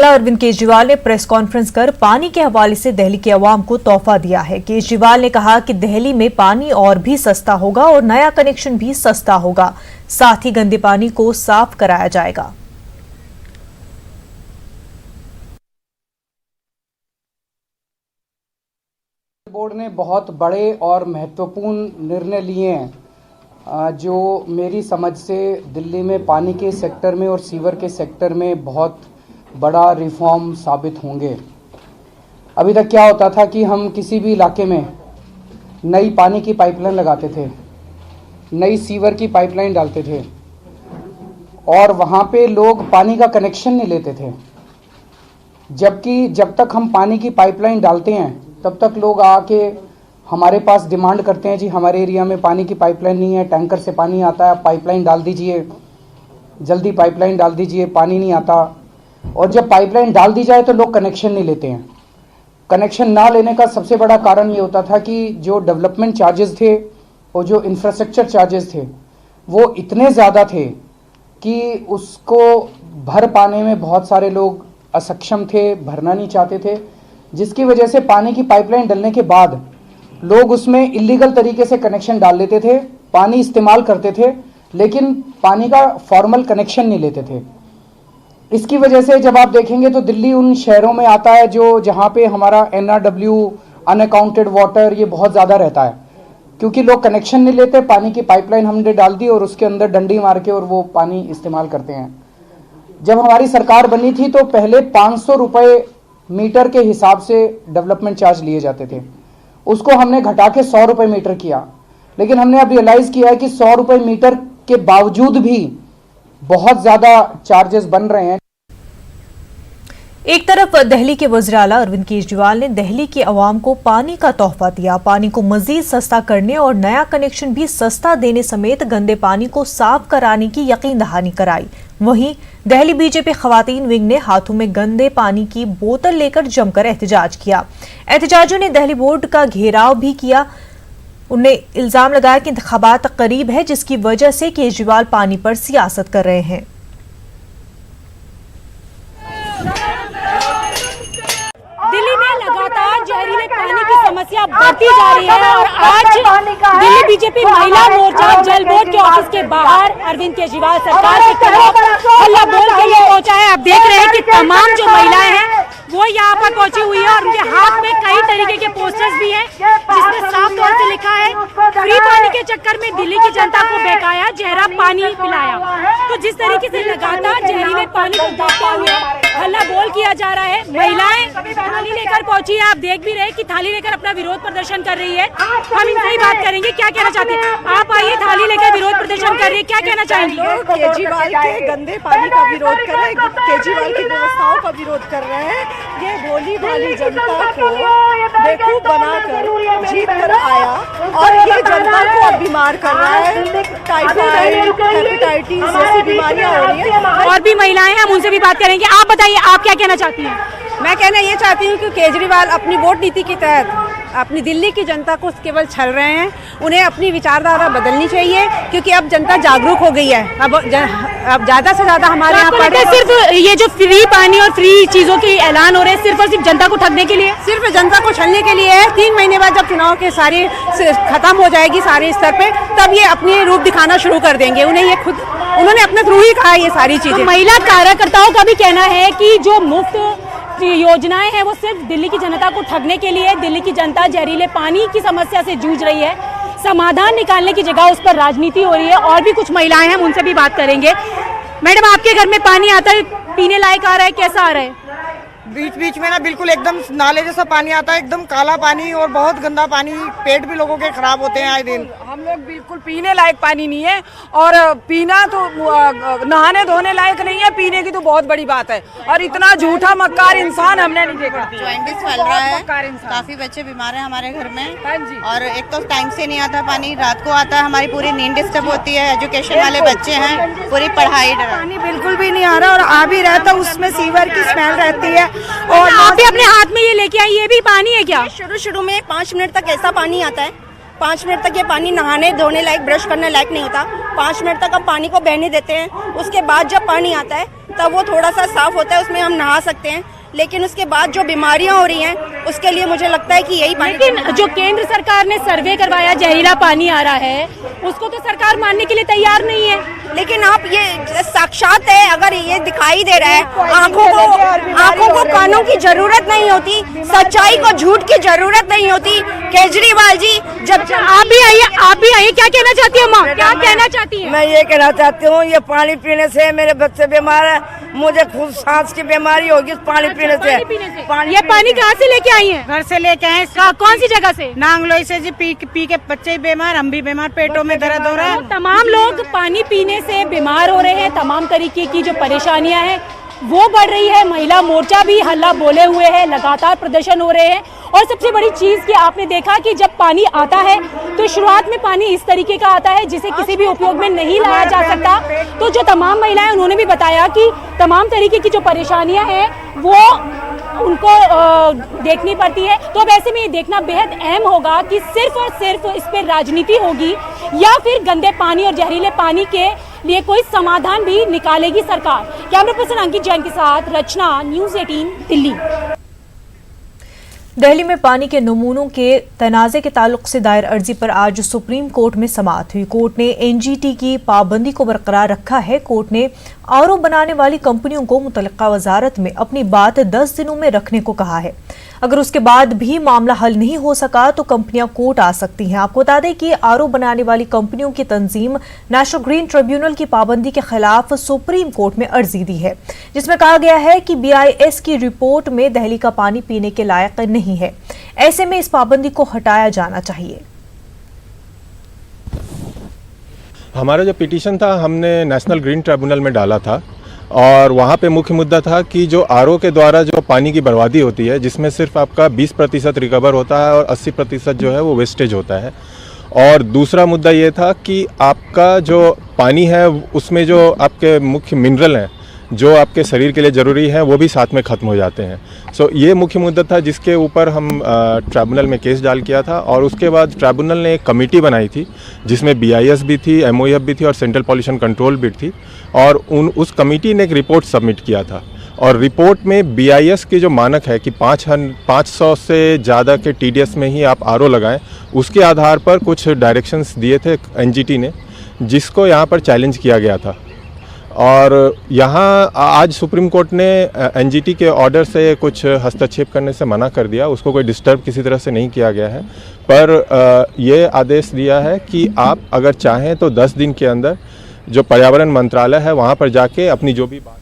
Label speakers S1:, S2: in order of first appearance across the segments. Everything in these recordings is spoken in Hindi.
S1: अरविंद केजरीवाल ने प्रेस कॉन्फ्रेंस कर पानी के हवाले से दिल्ली के अवाम को तोहफा दिया है। केजरीवाल ने कहा कि दिल्ली में पानी और भी सस्ता होगा और नया कनेक्शन भी सस्ता होगा, साथ ही गंदे पानी को साफ कराया जाएगा।
S2: बोर्ड ने बहुत बड़े और महत्वपूर्ण निर्णय लिए हैं जो मेरी समझ से दिल्ली में पानी के सेक्टर में और सीवर के सेक्टर में बहुत बड़ा रिफॉर्म साबित होंगे। अभी तक क्या होता था कि हम किसी भी इलाके में नई पानी की पाइपलाइन लगाते थे, नई सीवर की पाइपलाइन डालते थे और वहाँ पे लोग पानी का कनेक्शन नहीं लेते थे, जबकि जब तक हम पानी की पाइपलाइन डालते हैं तब तक लोग आके हमारे पास डिमांड करते हैं, जी हमारे एरिया में पानी की पाइपलाइन नहीं है, टैंकर से पानी आता है, पाइपलाइन डाल दीजिए, जल्दी पाइपलाइन डाल दीजिए, पानी नहीं आता। और जब पाइपलाइन डाल दी जाए तो लोग कनेक्शन नहीं लेते हैं। कनेक्शन ना लेने का सबसे बड़ा कारण ये होता था कि जो डेवलपमेंट चार्जेस थे और जो इंफ्रास्ट्रक्चर चार्जेस थे वो इतने ज़्यादा थे कि उसको भर पाने में बहुत सारे लोग असक्षम थे, भरना नहीं चाहते थे, जिसकी वजह से पानी की पाइपलाइन डलने के बाद लोग उसमें इलीगल तरीके से कनेक्शन डाल लेते थे, पानी इस्तेमाल करते थे लेकिन पानी का फॉर्मल कनेक्शन नहीं लेते थे। इसकी वजह से जब आप देखेंगे तो दिल्ली उन शहरों में आता है जो जहाँ पे हमारा NRW अनअकाउंटेड वाटर ये बहुत ज़्यादा रहता है, क्योंकि लोग कनेक्शन नहीं लेते, पानी की पाइपलाइन हमने डाल दी और उसके अंदर डंडी मार के और वो पानी इस्तेमाल करते हैं। जब हमारी सरकार बनी थी तो पहले 500 रुपये मीटर के हिसाब से डेवलपमेंट चार्ज लिए जाते थे, उसको हमने घटा के 100 रुपये मीटर किया। लेकिन हमने अब रियलाइज़ किया है कि 100 रुपये मीटर के बावजूद भी बहुत ज़्यादा चार्जेस बन रहे हैं।
S1: एक तरफ दिल्ली के वज़ीर आला अरविंद केजरीवाल ने दिल्ली के अवाम को पानी का तोहफा दिया, पानी को मजीद सस्ता करने और नया कनेक्शन भी सस्ता देने समेत गंदे पानी को साफ कराने की यकीन दहानी कराई। वहीं दिल्ली बीजेपी खवातीन विंग ने हाथों में गंदे पानी की बोतल लेकर जमकर एहतजाज किया। एहतजाजियों ने दिल्ली बोर्ड का घेराव भी किया। उन्हें इल्जाम लगाया कि इंतखाबात करीब है, जिसकी वजह से केजरीवाल पानी पर सियासत कर रहे हैं।
S3: दिल्ली में लगातार जहरीले पानी की समस्या बढ़ती जा रही है और आज दिल्ली बीजेपी महिला मोर्चा जल बोर्ड के ऑफिस के बाहर अरविंद केजरीवाल सरकार के खिलाफ हल्ला बोल के लिए पहुंचा है। आप देख रहे हैं कि तमाम जो महिलाएं हैं वो यहाँ पर पहुंची हुई है और उनके हाथ में कई तरीके के पोस्टर्स भी हैं जिसमें साफ तौर से लिखा है, फ्री पानी के चक्कर में दिल्ली की जनता को बहकाया, जहरा पानी पिलाया। तो जिस तरीके से लगातार जहरीले पानी को देखते हुए हल्ला बोल किया जा रहा है, महिलाएं थाली लेकर पहुंची है। आप देख भी रहे कि थाली लेकर अपना विरोध प्रदर्शन कर रही है। हम इनसे ही बात करेंगे, क्या कहना चाहते हैं आप? आइए, थाली लेकर विरोध प्रदर्शन कर रही है, क्या कहना चाहेंगे?
S4: लोग केजरीवाल के गंदे पानी का विरोध कर रहे हैं, केजरीवाल की व्यवस्थाओं का विरोध कर रहे हैं। ये भोली भाली जनता को बेवकूफ बनाकर जीत कर आया और ये जनता को अब बीमार कर रहा है। टाइफाइड, हेपेटाइटिस जैसी बीमारियां हो रही है।
S3: और भी महिलाएं हैं, हम उनसे भी बात करेंगे। आप बताइए, आप क्या कहना चाहती हैं?
S4: मैं कहना ये चाहती हूँ कि केजरीवाल अपनी वोट नीति के तहत अपनी दिल्ली की जनता को केवल छल रहे हैं। उन्हें अपनी विचारधारा बदलनी चाहिए क्योंकि अब जनता जागरूक हो गई है। अब ज़्यादा से ज़्यादा हमारे यहाँ पर
S3: सिर्फ ये जो फ्री पानी और फ्री चीज़ों के ऐलान हो रहे हैं सिर्फ और सिर्फ जनता को ठगने के लिए,
S4: सिर्फ जनता को छलने के लिए है। 3 महीने बाद जब चुनाव के सारे खत्म हो जाएगी सारे स्तर पे, तब ये अपनी रूप दिखाना शुरू कर देंगे। उन्हें ये खुद उन्होंने अपने थ्रू ही कहा ये सारी चीज़ें।
S3: महिला कार्यकर्ताओं का भी कहना है कि जो मुफ्त योजनाएं हैं वो सिर्फ दिल्ली की जनता को ठगने के लिए। दिल्ली की जनता जहरीले पानी की समस्या से जूझ रही है, समाधान निकालने की जगह उस पर राजनीति हो रही है। और भी कुछ महिलाएं हैं, हम उनसे भी बात करेंगे। मैडम, आपके घर में पानी आता है, पीने लायक आ रहा है, कैसा आ रहा है?
S5: बीच बीच में ना बिल्कुल एकदम नाले जैसा पानी आता है, एकदम काला पानी और बहुत गंदा पानी। पेट भी लोगों के खराब होते हैं आए दिन।
S6: हम लोग बिल्कुल पीने लायक पानी नहीं है और पीना तो नहाने धोने लायक नहीं है, पीने की तो बहुत बड़ी बात है। और इतना झूठा मक्कार इंसान हमने नहीं देखा।
S7: जॉइंटिस फैल रहा है, काफी बच्चे बीमार हैं हमारे घर में।
S6: हाँ जी।
S7: और एक तो टाइम से नहीं आता पानी, रात को आता है, हमारी पूरी नींद डिस्टर्ब होती है। एजुकेशन वाले बच्चे हैं, पूरी पढ़ाई
S4: पानी बिल्कुल भी नहीं आ रहा और आ भी रहता उसमें सीवर की स्मेल रहती है।
S3: और आप भी अपने हाथ में ये लेके आई, ये भी पानी है क्या?
S4: शुरू में 5 मिनट तक ऐसा पानी आता है
S8: 5 मिनट तक ये पानी नहाने धोने लायक, ब्रश करने लायक नहीं होता। 5 मिनट तक हम पानी को बहने देते हैं, उसके बाद जब पानी आता है तब वो थोड़ा सा साफ होता है, उसमें हम नहा सकते हैं। लेकिन उसके बाद जो बीमारियां हो रही हैं उसके लिए मुझे लगता है कि यही पानी।
S3: लेकिन जो केंद्र सरकार ने सर्वे करवाया जहरीला पानी आ रहा है, उसको तो सरकार मानने के लिए तैयार नहीं है।
S8: लेकिन आप ये साक्षात है, अगर ये दिखाई दे रहा है, आंखों को कानों की जरूरत नहीं होती, सच्चाई को झूठ की जरूरत नहीं होती। केजरीवाल जी जब
S3: आप भी आइए, क्या कहना चाहती है माँ, क्या कहना चाहती है?
S5: मैं ये कहना चाहती हूँ, ये पानी पीने से मेरे बच्चे बीमार है, मुझे खुद सांस की बीमारी होगी पानी पीने से।
S3: ये पानी कहाँ से लेके आई है?
S9: घर से लेके आए।
S3: कौन सी जगह से?
S9: नांगलोई से जी। पी के बच्चे बीमार, हम भी बीमार, पेटों में दर्द हो रहा है।
S3: तमाम लोग पानी पीने से बीमार हो रहे हैं, तमाम तरीके की जो परेशानियां हैं वो बढ़ रही है। महिला मोर्चा भी हल्ला बोले हुए है, लगातार प्रदर्शन हो रहे हैं। और सबसे बड़ी चीज कि आपने देखा कि जब पानी आता है तो शुरुआत में पानी इस तरीके का आता है जिसे किसी भी उपयोग में नहीं लाया जा सकता। तो जो तमाम महिलाएं, उन्होंने भी बताया कि तमाम तरीके की जो परेशानियां हैं वो उनको देखनी पड़ती है। तो अब ऐसे में ये देखना बेहद अहम होगा कि सिर्फ और सिर्फ इस पर राजनीति होगी या फिर गंदे पानी और जहरीले पानी के लिए कोई समाधान भी निकालेगी सरकार। कैमरा पर्सन अंकित जैन के साथ रचना, न्यूज़ 18 दिल्ली।
S1: दिल्ली में पानी के नमूनों के तनाज़े के ताल्लुक से दायर अर्जी पर आज सुप्रीम कोर्ट में समाअत हुई। कोर्ट ने एनजीटी की पाबंदी को बरकरार रखा है। कोर्ट ने आरओ बनाने वाली कंपनियों को मुतल्लिका वजारत में अपनी बात 10 दिनों में रखने को कहा है। अगर उसके बाद भी मामला हल नहीं हो सका तो कंपनियां कोर्ट आ सकती हैं। आपको बता दें कि आरओ बनाने वाली कंपनियों की तंजीम नेशनल ग्रीन ट्रिब्यूनल की पाबंदी के खिलाफ सुप्रीम कोर्ट में अर्जी दी है, जिसमें कहा गया है कि BIS की रिपोर्ट में दिल्ली का पानी पीने के लायक नहीं है। ऐसे में इस पाबंदी को हटाया जाना चाहिए।
S10: हमारा जो पिटीशन था हमने नेशनल ग्रीन ट्रिब्यूनल में डाला था और वहाँ पे मुख्य मुद्दा था कि जो आरओ के द्वारा जो पानी की बर्बादी होती है, जिसमें सिर्फ आपका 20% रिकवर होता है और 80% जो है वो वेस्टेज होता है। और दूसरा मुद्दा ये था कि आपका जो पानी है उसमें जो आपके मुख्य मिनरल हैं जो आपके शरीर के लिए ज़रूरी है वो भी साथ में ख़त्म हो जाते हैं। सो ये मुख्य मुद्दा था जिसके ऊपर हम ट्रिब्यूनल में केस डाल किया था। और उसके बाद ट्रिब्यूनल ने एक कमेटी बनाई थी जिसमें BIS भी थी, MOEF भी थी और सेंट्रल पॉल्यूशन कंट्रोल भी थी। और उस कमेटी ने एक रिपोर्ट सबमिट किया था और रिपोर्ट में BIS की जो मानक है कि 500 से ज़्यादा के TDS में ही आप आरओ लगाएं, उसके आधार पर कुछ डायरेक्शंस दिए थे NGT ने, जिसको यहाँ पर चैलेंज किया गया था। और यहाँ आज सुप्रीम कोर्ट ने NGT के ऑर्डर से कुछ हस्तक्षेप करने से मना कर दिया। उसको कोई डिस्टर्ब किसी तरह से नहीं किया गया है, पर ये आदेश दिया है कि आप अगर चाहें तो 10 दिन के अंदर जो पर्यावरण मंत्रालय है वहाँ पर जाके अपनी जो भी बात।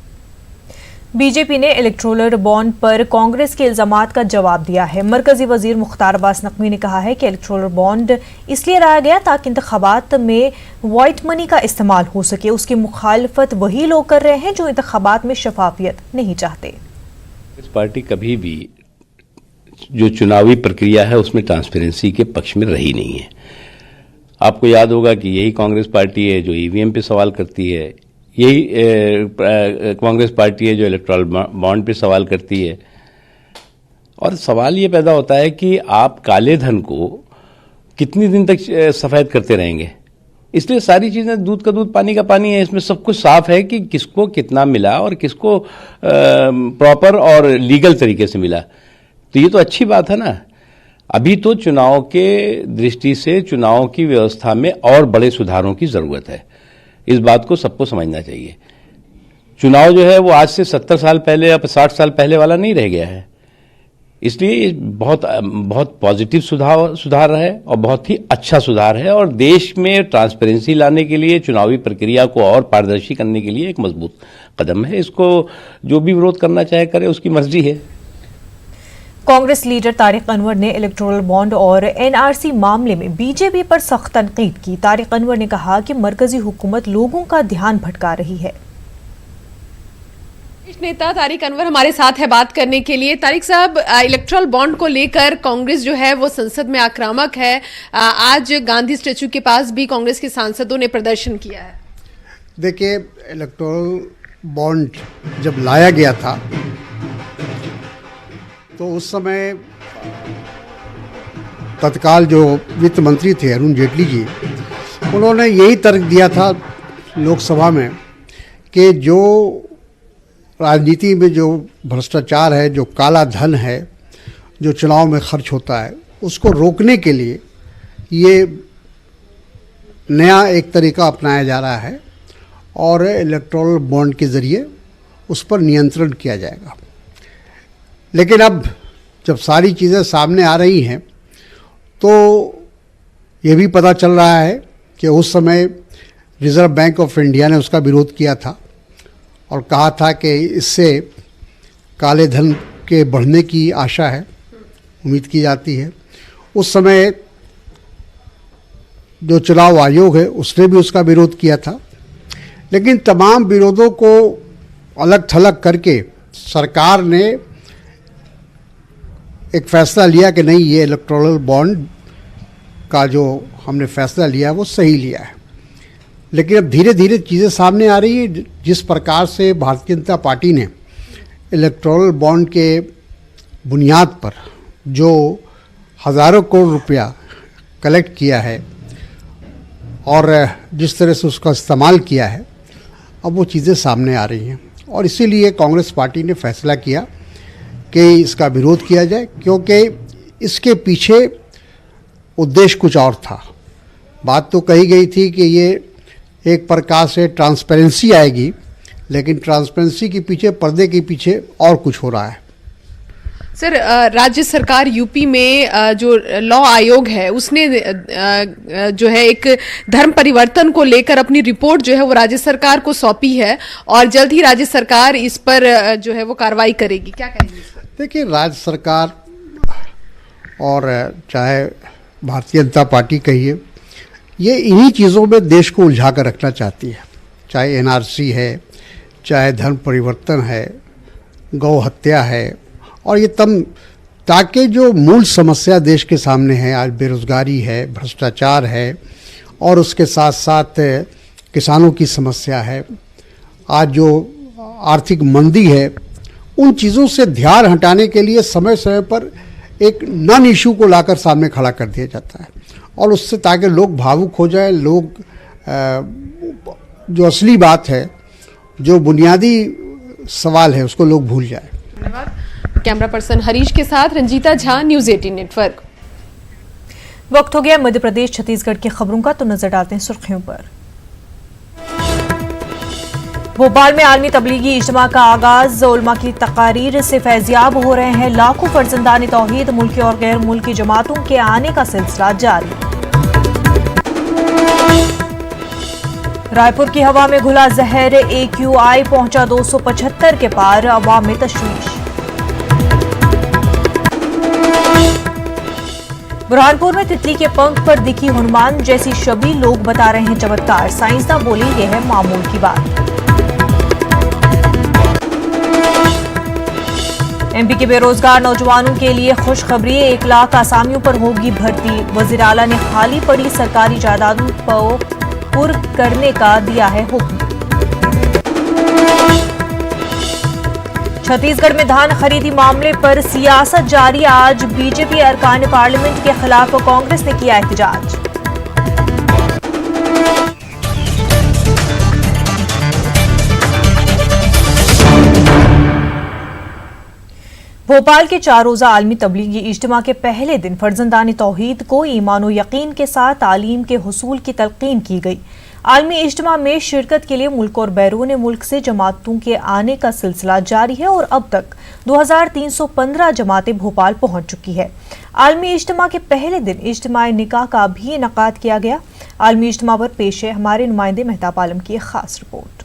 S1: बीजेपी ने इलेक्टोरल बॉन्ड पर कांग्रेस के इल्जामात का जवाब दिया है। मरकजी वजीर मुख्तार अब्बास नकवी ने कहा है कि इलेक्टोरल बॉन्ड इसलिए लाया गया ताकि इंतखाबात में वाइट मनी का इस्तेमाल हो सके। उसकी मुखालफत वही लोग कर रहे हैं जो इंतखाबात में शफाफियत नहीं चाहते।
S11: इस पार्टी कभी भी जो चुनावी प्रक्रिया है उसमें ट्रांसपेरेंसी के पक्ष में रही नहीं है। आपको याद होगा कि यही कांग्रेस पार्टी है जो EVM पे सवाल करती है, यही कांग्रेस पार्टी है जो इलेक्टोरल बॉन्ड पे सवाल करती है। और सवाल ये पैदा होता है कि आप काले धन को कितनी दिन तक सफेद करते रहेंगे। इसलिए सारी चीजें दूध का दूध पानी का पानी है। इसमें सब कुछ साफ है कि किसको कितना मिला और किसको प्रॉपर और लीगल तरीके से मिला। तो ये तो अच्छी बात है ना। अभी तो चुनाव के दृष्टि से चुनाव की व्यवस्था में और बड़े सुधारों की जरूरत है। इस बात को सबको समझना चाहिए। चुनाव जो है वो आज से 70 साल पहले या 60 साल पहले वाला नहीं रह गया है। इसलिए ये बहुत पॉजिटिव सुधार है और बहुत ही अच्छा सुधार है और देश में ट्रांसपेरेंसी लाने के लिए, चुनावी प्रक्रिया को और पारदर्शी करने के लिए एक मजबूत कदम है। इसको जो भी विरोध करना चाहे करे, उसकी मर्जी है।
S1: कांग्रेस लीडर तारिक अनवर ने इलेक्टोरल बॉन्ड और NRC मामले में बीजेपी पर सख्त तनकीद की। तारिक अनवर ने कहा कि मरकजी हुकूमत लोगों का ध्यान भटका रही है।
S12: नेता तारिक अनवर हमारे साथ है बात करने के लिए। तारिक साहब, इलेक्टोरल बॉन्ड को लेकर कांग्रेस जो है वो संसद में आक्रामक है। आज गांधी स्टैचू के पास भी कांग्रेस के सांसदों ने प्रदर्शन किया है।
S13: देखिए, इलेक्टोरल बॉन्ड जब लाया गया था तो उस समय तत्काल जो वित्त मंत्री थे अरुण जेटली जी, उन्होंने यही तर्क दिया था लोकसभा में कि जो राजनीति में जो भ्रष्टाचार है, जो काला धन है, जो चुनाव में खर्च होता है, उसको रोकने के लिए ये नया एक तरीका अपनाया जा रहा है और इलेक्टोरल बॉन्ड के ज़रिए उस पर नियंत्रण किया जाएगा। लेकिन अब जब सारी चीज़ें सामने आ रही हैं तो ये भी पता चल रहा है कि उस समय रिज़र्व बैंक ऑफ इंडिया ने उसका विरोध किया था और कहा था कि इससे काले धन के बढ़ने की आशा है, उम्मीद की जाती है। उस समय जो चुनाव आयोग है उसने भी उसका विरोध किया था, लेकिन तमाम विरोधों को अलग थलग करके सरकार ने एक फैसला लिया कि नहीं, ये इलेक्टोरल बॉन्ड का जो हमने फैसला लिया वो सही लिया है। लेकिन अब धीरे धीरे चीज़ें सामने आ रही है। जिस प्रकार से भारतीय जनता पार्टी ने इलेक्टोरल बॉन्ड के बुनियाद पर जो हज़ारों करोड़ रुपया कलेक्ट किया है और जिस तरह से उसका इस्तेमाल किया है, अब वो चीज़ें सामने आ रही हैं और इसीलिए कांग्रेस पार्टी ने फैसला किया कि इसका विरोध किया जाए, क्योंकि इसके पीछे उद्देश्य कुछ और था। बात तो कही गई थी कि ये एक प्रकार से ट्रांसपेरेंसी आएगी, लेकिन ट्रांसपेरेंसी के पीछे, पर्दे के पीछे और कुछ हो रहा है।
S12: सर, राज्य सरकार यूपी में जो लॉ आयोग है उसने जो है एक धर्म परिवर्तन को लेकर अपनी रिपोर्ट जो है वो राज्य सरकार को सौंपी है और जल्द ही राज्य सरकार इस पर जो है वो कार्रवाई करेगी, क्या कहेंगे?
S13: देखिए, राज्य सरकार और चाहे भारतीय जनता पार्टी कहिए, ये इन्हीं चीज़ों में देश को उलझा कर रखना चाहती है। चाहे एनआरसी है, चाहे धर्म परिवर्तन है, गौ हत्या है, और ये ताकि जो मूल समस्या देश के सामने है, आज बेरोज़गारी है, भ्रष्टाचार है और उसके साथ साथ किसानों की समस्या है, आज जो आर्थिक मंदी है, उन चीज़ों से ध्यान हटाने के लिए समय समय पर एक नॉन इशू को लाकर सामने खड़ा कर दिया जाता है और उससे ताकि लोग भावुक हो जाए, लोग जो असली बात है, जो बुनियादी सवाल है, उसको लोग भूल जाए।
S12: धन्यवाद। कैमरा पर्सन हरीश के साथ रंजीता झा, न्यूज़ 18 नेटवर्क।
S1: वक्त हो गया मध्य प्रदेश छत्तीसगढ़ की खबरों का, तो नजर डालते हैं सुर्खियों पर। भोपाल में आलमी तबलीगी इज्तिमा का आगाज, उलमा की तकारीर से फैज़याब हो रहे हैं लाखों फर्जंदान तौहीद, मुल्की और गैर मुल्की जमातों के आने का सिलसिला जारी। रायपुर की हवा में घुला जहर, AQI पहुंचा 275 के पार, अवाम में तशवीश। बुरहानपुर में तितली के पंख पर दिखी हनुमान जैसी छवि, लोग बता रहे हैं चमत्कार, साइंसदान बोले यह है मामूल की बात। MP के बेरोजगार नौजवानों के लिए खुशखबरी, 1 लाख आसामियों पर होगी भर्ती। वजीर आला ने खाली पड़ी सरकारी जायदादों को पुर करने का दिया है हुक्म। छत्तीसगढ़ में धान खरीदी मामले पर सियासत जारी, आज बीजेपी अरकान पार्लियामेंट के खिलाफ कांग्रेस ने किया एहतजाज। भोपाल के 4 रोजा आलमी तबलीगी इज्तिमा के पहले दिन फर्जंदान तौहीद को ईमान व यकीन के साथ तालीम के हुसूल की तलकीन की गई। आलमी इज्तिमा में शिरकत के लिए मुल्क और बैरून मुल्क से जमातों के आने का सिलसिला जारी है और अब तक 2315 जमातें भोपाल पहुंच चुकी है। आलमी इज्तिमा के पहले दिन इज्तिमाई निकाह का भी इनेकाद किया गया। आलमी इज्तिमा पर पेश है हमारे नुमाइंदे मेहताब आलम की एक खास रिपोर्ट।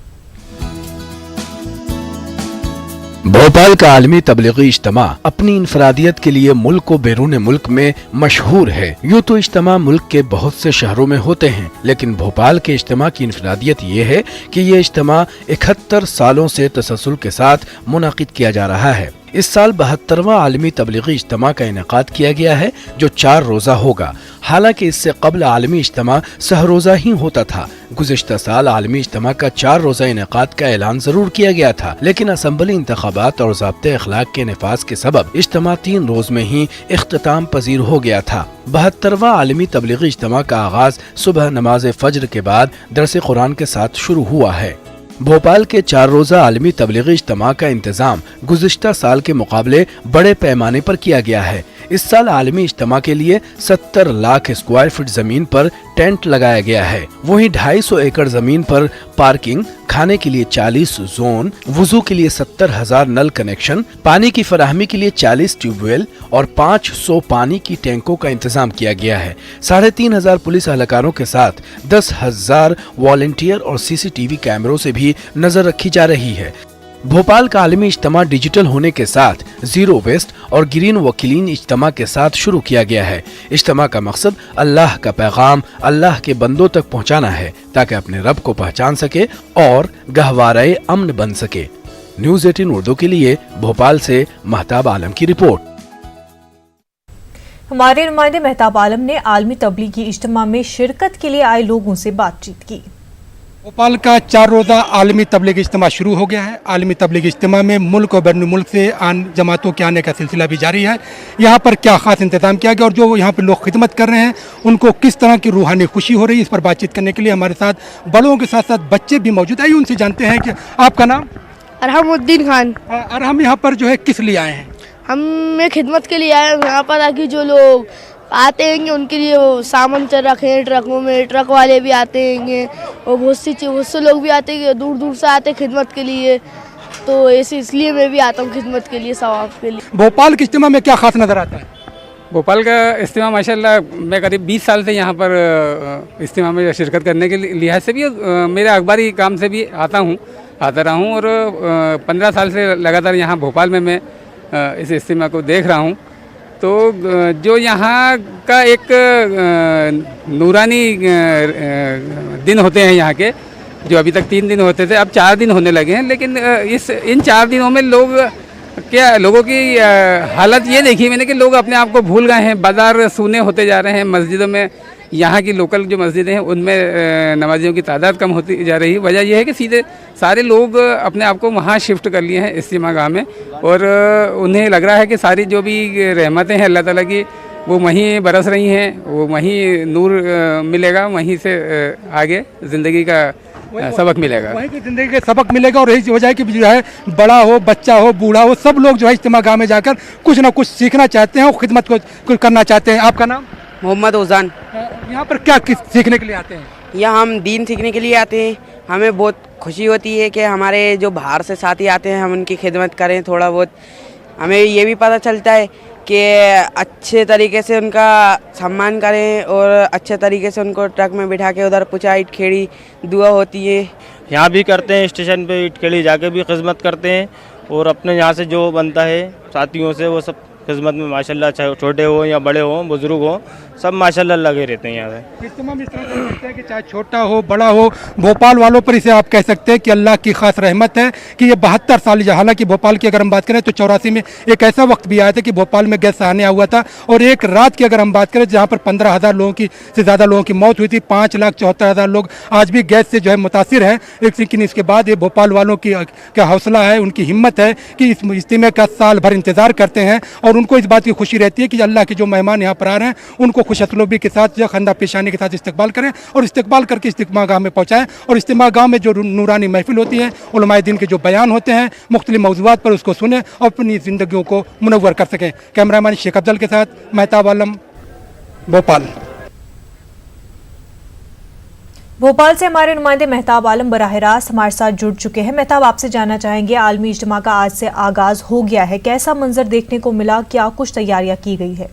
S14: भोपाल का आलमी तबलीगी इज्तिमा अपनी इनफरादियत के लिए मुल्क व बैरून मुल्क में मशहूर है। यूँ तो इज्तिमा मुल्क के बहुत से शहरों में होते हैं, लेकिन भोपाल के इज्तिमा की इनफरादियत ये है कि ये इज्तिमा 71 सालों से तसलसल के साथ मुनाकिद किया जा रहा है। इस साल 72वां आलमी तबलीगी इज्तिमा का इनेकाद किया गया है जो 4 रोजा होगा। हालांकि इससे कबल आलमी इज्तिमा सहरोजा ही होता था। गुज़िश्ता साल आलमी इज्तिमा का 4 रोजा इनेकाद का ऐलान जरूर किया गया था, लेकिन असम्बली इंतखाबात और ज़ाब्ते अखलाक के नफाज के सबब इज्तिमा 3 रोज में ही इख्तिताम पजीर हो गया था। 72वां आलमी तबलीगी इज्तिमा का आगाज सुबह नमाज फज्र के बाद दरस कुरान के साथ शुरू हुआ है। भोपाल के 4 रोजा आलमी तबलीगी इज्तिमा का इंतजाम गुज़िश्ता साल के मुकाबले बड़े पैमाने पर किया गया है। इस साल आलमी इज्तिमा के लिए 70 लाख स्क्वायर फीट जमीन पर टेंट लगाया गया है। वहीं 250 एकड़ जमीन पर पार्किंग, खाने के लिए 40 जोन, वुजू के लिए 70,000 नल कनेक्शन, पानी की फराहमी के लिए 40 ट्यूबवेल और 500 पानी की टैंकों का इंतजाम किया गया है। 3,500 पुलिस एहलकारों के साथ 10,000 वॉलंटियर और CCTV कैमरों से भी नजर रखी जा रही है। भोपाल का आलमी इज्तिमा डिजिटल होने के साथ जीरो वेस्ट और ग्रीन व क्लीन इज्तिमा के साथ शुरू किया गया है। इज्तिमा का मकसद अल्लाह का पैगाम अल्लाह के बंदों तक पहुंचाना है ताकि अपने रब को पहचान सके और गहवारे अमन बन सके। न्यूज़ 18 उर्दू के लिए भोपाल से महताब आलम की रिपोर्ट।
S1: हमारे नुमाइंदे महताब आलम ने आलमी तबलीगी इज्तिमा में शिरकत के लिए आए लोगों से बातचीत की।
S15: भोपाल का 4 रोज़ा आलमी तबलीगी इज्तिमा शुरू हो गया है। आलमी तबलीगी इज्तिमा में मुल्क और बैरून मुल्क से जमातों के आने का सिलसिला भी जारी है। यहाँ पर क्या ख़ास इंतजाम किया गया और जो यहाँ पर लोग खिदमत कर रहे हैं उनको किस तरह की रूहानी खुशी हो रही है, इस पर बातचीत करने के लिए हमारे साथ बड़ों के साथ साथ बच्चे भी मौजूद हैं। उनसे जानते हैं कि आपका नाम?
S16: अरहमुद्दीन खान।
S15: अरहम, यहाँ पर जो है किस लिए आए हैं?
S16: हम खिदमत के लिए आए हैं यहाँ पर, ताकि जो लोग आते हैं उनके लिए वो सामान रखे हैं ट्रकों में, ट्रक वाले भी आते हैं और बहुत से लोग भी आते हैं, दूर दूर से आते हैं खिदमत के लिए। तो इसलिए मैं भी आता हूँ खिदमत के लिए, सवाब के लिए।
S15: भोपाल के इज्तिमा में क्या खास नज़र आता है?
S17: भोपाल का इज्तिमा माशाल्लाह मैं करीब 20 साल से यहाँ पर इज्तिमा में शिरकत करने के लिहाज से भी, मेरे अखबारी काम से भी आता रहा हूँ और 15 साल से लगातार यहाँ भोपाल में मैं इस इज्तिमा को देख रहा हूँ। तो जो यहाँ का एक नूरानी दिन होते हैं यहाँ के, जो अभी तक 3 दिन होते थे अब 4 दिन होने लगे हैं, लेकिन इन 4 दिनों में लोगों की हालत ये देखी मैंने कि लोग अपने आप को भूल गए हैं। बाज़ार सूने होते जा रहे हैं, मस्जिदों में यहाँ की लोकल जो मस्जिदें हैं उनमें नमाजियों की तादाद कम होती जा रही है। वजह यह है कि सीधे सारे लोग अपने आप को वहाँ शिफ्ट कर लिए हैं इज्तिमा गाह में, और उन्हें लग रहा है कि सारी जो भी रहमतें हैं अल्लाह ताला की वो वहीं बरस रही हैं, वो वहीं नूर मिलेगा, वहीं से आगे ज़िंदगी का सबक मिलेगा,
S15: वहीं की ज़िंदगी का सबक मिलेगा। और यही वजह है कि जो है बड़ा हो, बच्चा हो, बूढ़ा हो, सब लोग जो है इज्तिमा गाह में जाकर कुछ ना कुछ सीखना चाहते हैं और खिदमत को करना चाहते हैं। आपका नाम?
S18: मोहम्मद ओजान।
S15: यहाँ पर क्या सीखने के लिए आते हैं?
S18: यहाँ हम दीन सीखने के लिए आते हैं। हमें बहुत खुशी होती है कि हमारे जो बाहर से साथी आते हैं हम उनकी खिदमत करें। थोड़ा बहुत हमें ये भी पता चलता है कि अच्छे तरीके से उनका सम्मान करें और अच्छे तरीके से उनको ट्रक में बिठा के उधर पुचा ईट खेड़ी दुआ होती है।
S19: यहाँ भी करते हैं, स्टेशन पे ईट खेड़ी जाके भी खिदमत करते हैं और अपने यहाँ से जो बनता है साथियों से वो सब खिदमत में माशाल्लाह, चाहे छोटे हो या बड़े हो, बुजुर्ग हो, सब माशाल्लाह लगे रहते हैं यहाँ पे।
S15: इज्तिमा में इस तरह से करते हैं कि चाहे छोटा हो बड़ा हो, भोपाल वालों पर इसे आप कह सकते हैं कि अल्लाह की खास रहमत है कि ये 72 साल, हालांकि भोपाल की अगर हम बात करें तो 84 में एक ऐसा वक्त भी आया था कि भोपाल में गैस साहने हुआ था और एक रात की अगर हम बात करें जहाँ पर 15,000 लोगों की से ज़्यादा लोगों की मौत हुई थी। 5,74,000 लोग आज भी गैस से जो है मुतासिर हैं। लेकिन इसके बाद ये भोपाल वालों की क्या हौसला है, उनकी हिम्मत है कि इस इज्तिमा का साल भर इंतज़ार करते हैं और उनको इस बात की खुशी रहती है कि अल्लाह के जो मेहमान यहाँ पर आ रहे हैं उनको खुशअसलूबी के साथ जो खंदा पेशानी के साथ इस्तकबाल करें और इस्तकबाल करके इज्तिमा गाह में पहुँचाएँ। और इज्तिमा गाह में जो नूरानी महफिल होती है, उलमाए दीन के जो बयान होते हैं मुख्तलिफ मौज़ूआत पर, उसको सुने और अपनी ज़िंदगियों को मुनव्वर कर सकें। कैमरामैन शेख अफजल के साथ महताब आलम, भोपाल।
S1: भोपाल से हमारे नुमाइंदे महताब आलम बराह रास्त हमारे साथ जुड़ चुके हैं। महताब, आपसे जानना चाहेंगे, आलमी इज्तिमा का आज से आगाज हो गया है, कैसा मंजर देखने को मिला, क्या कुछ तैयारियां की गई है?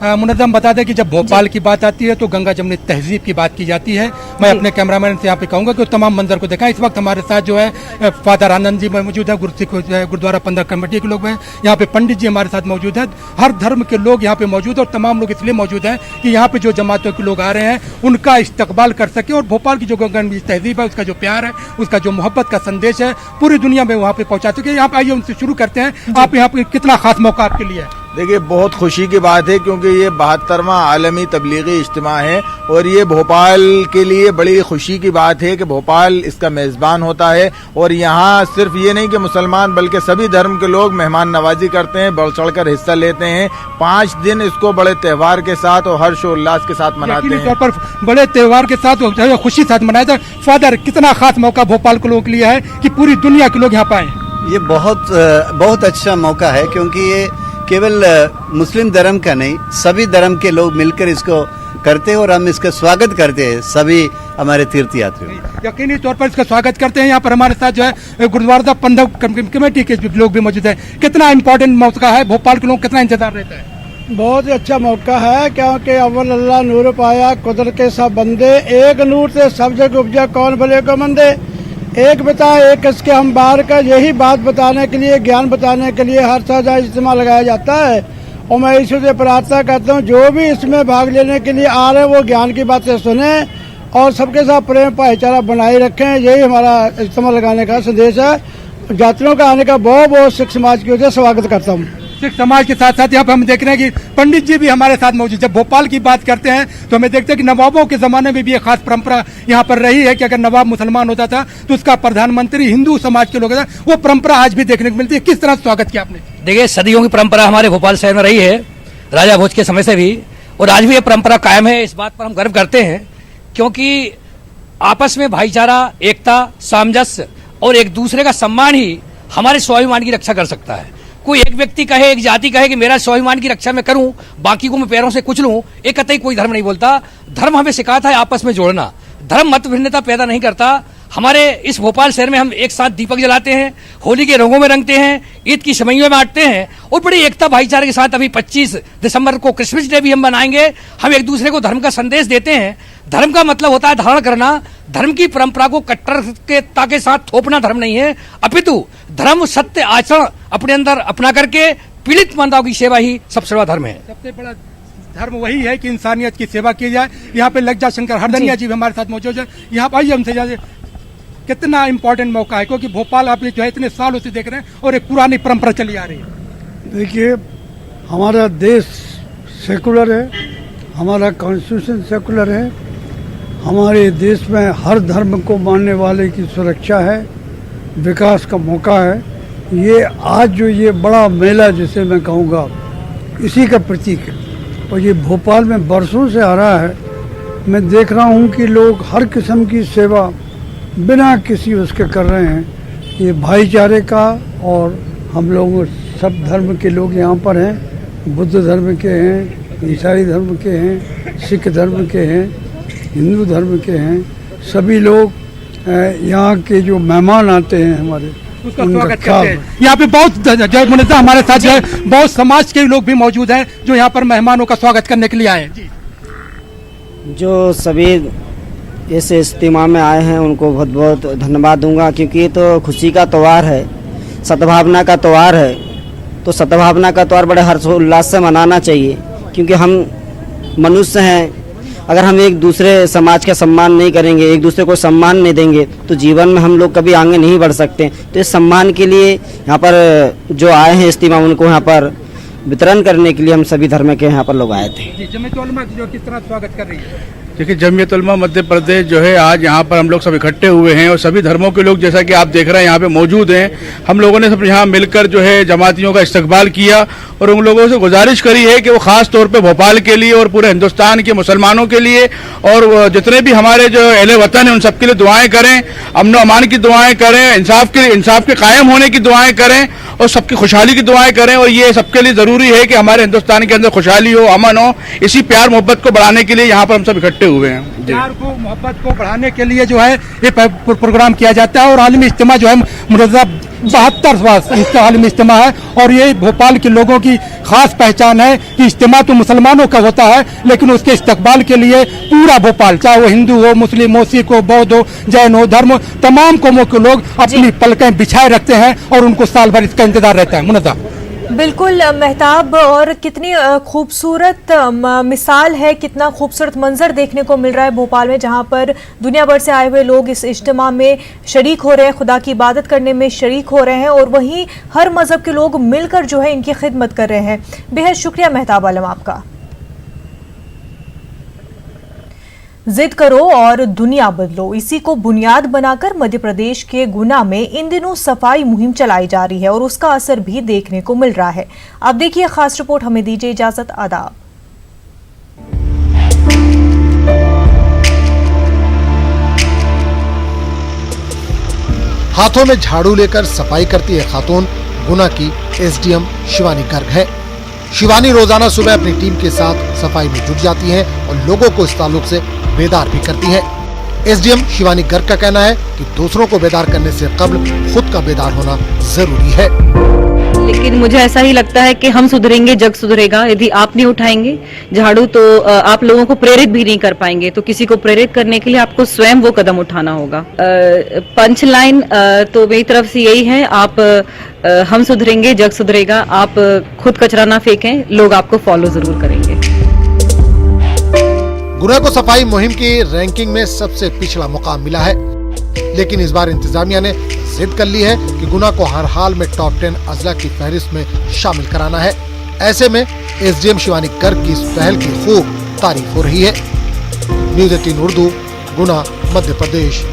S15: मुनज़्ज़म बता दें कि जब भोपाल की बात आती है तो गंगा जमुनी तहजीब की बात की जाती है। मैं अपने कैमरामैन से यहाँ पे कहूँगा कि तमाम मंजर को दिखाएं। इस वक्त हमारे साथ जो है फादर आनंद जी मौजूद है, गुरुद्वारा 15 कमेटी के लोग हैं, यहाँ पे पंडित जी हमारे साथ मौजूद है। हर धर्म के लोग यहाँ पे मौजूद है और तमाम लोग इसलिए मौजूद हैं कि यहाँ पे जो जमातों के लोग आ रहे हैं उनका इस्तकबाल कर सके और भोपाल की जो गंगा जमुनी तहजीब है, उसका जो प्यार है, उसका जो मोहब्बत का संदेश है, पूरी दुनिया में वहाँ पे पहुँचा सके। यहाँ पे आइए उनसे शुरू करते हैं। आप यहाँ पे कितना खास मौका आपके लिए है?
S20: देखिए, बहुत खुशी की बात है क्योंकि ये 72वां आलमी तबलीगी इज्तिमा है और ये भोपाल के लिए बड़ी खुशी की बात है कि भोपाल इसका मेज़बान होता है। और यहाँ सिर्फ ये नहीं कि मुसलमान बल्कि सभी धर्म के लोग मेहमान नवाजी करते हैं, बढ़ चढ़ कर हिस्सा लेते हैं। 5 दिन इसको बड़े त्यौहार के साथ और हर्षोल्लास के साथ मनाते हैं।
S15: तौर पर बड़े त्यौहार के साथ खुशी साथ मनाया जाए। फादर, कितना खास मौका भोपाल के लोगों के लिए है कि पूरी दुनिया के लोग यहाँ पे आए?
S21: ये बहुत अच्छा मौका है क्योंकि ये केवल मुस्लिम धर्म का नहीं, सभी धर्म के लोग मिलकर इसको करते हैं और हम इसका स्वागत करते हैं, सभी हमारे तीर्थ यात्री
S15: यकीनी तौर पर इसका स्वागत करते हैं। यहाँ पर हमारे साथ जो है गुरुद्वारा 15 कमेटी के लोग भी मौजूद हैं। कितना इम्पोर्टेंट मौका है, भोपाल के लोग कितना इंतजार रहता है?
S22: बहुत ही अच्छा मौका है क्योंकि अव्वल अल्लाह नूर पाया कुदरत के सब बंदे, एक नूर से सब जग उपजा कौन भले को मंदे, एक बता एक इसके हम बार का, यही बात बताने के लिए, ज्ञान बताने के लिए हर साल इज्तिमा लगाया जाता है। और मैं ईश्वर से प्रार्थना करता हूँ जो भी इसमें भाग लेने के लिए आ रहे हैं वो ज्ञान की बातें सुने और सबके साथ प्रेम भाईचारा बनाए रखें। यही हमारा इज्तिमा लगाने का संदेश है। यात्रियों का आने का बहुत बहुत सिख समाज की वजह से स्वागत करता हूँ।
S15: सिख समाज के साथ साथ यहाँ पे हम देख रहे हैं कि पंडित जी भी हमारे साथ मौजूद। जब भोपाल की बात करते हैं तो हमें देखते हैं कि नवाबों के जमाने में भी एक खास परंपरा यहाँ पर रही है कि अगर नवाब मुसलमान होता था तो उसका प्रधानमंत्री हिंदू समाज के लोग था। वो परंपरा आज भी देखने को मिलती है। किस तरह स्वागत किया आपने?
S23: देखिए, सदियों की परंपरा हमारे भोपाल शहर में रही है, राजा भोज के समय से भी, और आज भी ये परंपरा कायम है। इस बात पर हम गर्व करते हैं क्योंकि आपस में भाईचारा, एकता, सामंजस्य और एक दूसरे का सम्मान ही हमारे स्वाभिमान की रक्षा कर सकता है। कोई एक व्यक्ति कहे, एक जाति कहे कि मेरा स्वाभिमान की रक्षा मैं करूं, बाकी को मैं पैरों से कुचलूं, एक कतई कोई धर्म नहीं बोलता। धर्म हमें सिखाता है आपस में जोड़ना। धर्म मत भिन्नता पैदा नहीं करता। हमारे इस भोपाल शहर में हम एक साथ दीपक जलाते हैं, होली के रंगों में रंगते हैं, ईद की शमैयों में बांटते हैं और बड़ी एकता भाईचारे के साथ अभी 25 दिसंबर को क्रिसमस डे भी हम मनाएंगे। हम एक दूसरे को धर्म का संदेश देते हैं। धर्म का मतलब होता है धारण करना। धर्म की परंपरा को कट्टरता के साथ थोपना धर्म नहीं है, अपितु धर्म सत्य आचरण अपने अंदर अपना करके पीड़ित मानवताओं की सेवा ही सबसे बड़ा धर्म है।
S15: सबसे बड़ा धर्म वही है कि इंसानियत की सेवा की जाए। यहाँ पे लज्जा शंकर हरदनिया जी भी हमारे साथ मौजूद है। यहाँ पर आइए हमसे जाए, कितना इम्पोर्टेंट मौका है क्योंकि भोपाल आप जो है इतने सालों से देख रहे हैं और एक पुरानी परंपरा चली आ रही है।
S22: देखिए, हमारा देश सेकुलर है, हमारा कॉन्स्टिट्यूशन सेकुलर है, हमारे देश में हर धर्म को मानने वाले की सुरक्षा है, विकास का मौका है। ये आज जो ये बड़ा मेला जिसे मैं कहूँगा इसी का प्रतीक है और ये भोपाल में बरसों से आ रहा है। मैं देख रहा हूँ कि लोग हर किस्म की सेवा बिना किसी उसके कर रहे हैं। ये भाईचारे का, और हम लोग सब धर्म के लोग यहाँ पर हैं, बुद्ध धर्म के हैं, ईसाई धर्म के हैं, सिख धर्म के हैं, हिंदू धर्म के हैं। सभी लोग यहाँ के जो मेहमान आते हैं हमारे
S15: उसका स्वागत करते हैं। यहाँ पे बहुत मुनज़्ज़म हमारे साथ जो है बहुत समाज के लोग भी मौजूद हैं जो यहाँ पर मेहमानों का स्वागत करने के लिए आए हैं।
S24: जो सभी इस इज्तिमा में आए हैं उनको बहुत बहुत धन्यवाद दूंगा क्योंकि ये तो खुशी का त्यौहार है, सद्भावना का त्यौहार है। तो सद्भावना का त्यौहार बड़े हर्षोल्लास से मनाना चाहिए क्योंकि हम मनुष्य हैं। अगर हम एक दूसरे समाज का सम्मान नहीं करेंगे, एक दूसरे को सम्मान नहीं देंगे तो जीवन में हम लोग कभी आगे नहीं बढ़ सकते। तो इस सम्मान के लिए यहाँ पर जो आए हैं इज्तिमा, उनको यहाँ पर वितरण करने के लिए हम सभी धर्म के यहाँ पर लोग आए थे।
S15: जमीयत उलमा जो किस तरह स्वागत कर रही है?
S25: देखिए, जमीयत उलमा मध्य प्रदेश जो है आज यहाँ पर हम लोग सब इकट्ठे हुए हैं और सभी धर्मों के लोग जैसा कि आप देख रहे हैं यहाँ पे मौजूद हैं। हम लोगों ने सब यहाँ मिलकर जो है जमातियों का इस्तकबाल किया और उन लोगों से गुजारिश करी है कि वो खास तौर पे भोपाल के लिए और पूरे हिंदुस्तान के मुसलमानों के लिए और जितने भी हमारे जो अहले वतन हैं उन सबके लिए दुआएं करें, अमन अमान की दुआएं करें, इंसाफ के कायम होने की दुआएं करें और सबकी खुशहाली की दुआएं करें। और ये सबके लिए ज़रूरी है कि हमारे हिंदुस्तान के अंदर खुशहाली हो, अमन हो। इसी प्यार मोहब्बत को बढ़ाने के लिए यहाँ पर हम सब इकट्ठे हुए हैं।
S15: प्यार को, मोहब्बत को बढ़ाने के लिए जो है ये प्रोग्राम किया जाता है और आलमी इज्तिमा जो है मुनज़्ज़म 72वां आलमी इज्तिमा है और ये भोपाल के लोगों की खास पहचान है कि इज्तिमा तो मुसलमानों का होता है लेकिन उसके इस्तकबाल के लिए पूरा भोपाल, चाहे वो हिंदू हो, मुस्लिम हो, सिख हो, बौद्ध हो, जैन हो, धर्म हो, तमाम कौमों के लोग अपनी पलकें बिछाए रखते हैं और उनको साल भर इसका इंतजार रहता है। मुनज़्ज़म
S1: बिल्कुल मेहताब, और कितनी खूबसूरत मिसाल है, कितना खूबसूरत मंजर देखने को मिल रहा है भोपाल में, जहां पर दुनिया भर से आए हुए लोग इस इज्तिमा में शरीक हो रहे हैं, खुदा की इबादत करने में शरीक हो रहे हैं और वहीं हर मजहब के लोग मिलकर जो है इनकी खिदमत कर रहे हैं। बेहद शुक्रिया मेहताब आलम आपका। जिद करो और दुनिया बदलो, इसी को बुनियाद बनाकर मध्य प्रदेश के गुना में इन दिनों सफाई मुहिम चलाई जा रही है और उसका असर भी देखने को मिल रहा है। अब देखिए खास रिपोर्ट, हमें दीजिए इजाजत, आदाब।
S2: हाथों में झाड़ू लेकर सफाई करती है खातून, गुना की एसडीएम शिवानी गर्ग है। शिवानी रोजाना सुबह अपनी टीम के साथ सफाई में जुट जाती हैं और लोगों को इस ताल्लुक से बेदार भी करती हैं। एसडीएम शिवानी गर्ग का कहना है कि दूसरों को बेदार करने से कबल खुद का बेदार होना जरूरी है।
S4: लेकिन मुझे ऐसा ही लगता है कि हम सुधरेंगे जग सुधरेगा। यदि आप नहीं उठाएंगे झाड़ू तो आप लोगों को प्रेरित भी नहीं कर पाएंगे। तो किसी को प्रेरित करने के लिए आपको स्वयं वो कदम उठाना होगा। पंच लाइन तो मेरी तरफ से यही है, आप हम सुधरेंगे जग सुधरेगा। आप खुद कचरा ना फेंकें, लोग आपको फॉलो जरूर करेंगे।
S2: गुना को सफाई मुहिम की रैंकिंग में सबसे पिछड़ा मुकाम मिला है, लेकिन इस बार इंतजामिया ने जिद कर ली है कि गुना को हर हाल में टॉप 10 अजला की फहरिस्त में शामिल कराना है। ऐसे में एसडीएम शिवानी गर्ग की इस पहल की खूब तारीफ हो रही है। न्यूज़ 18 उर्दू, गुना, मध्य प्रदेश।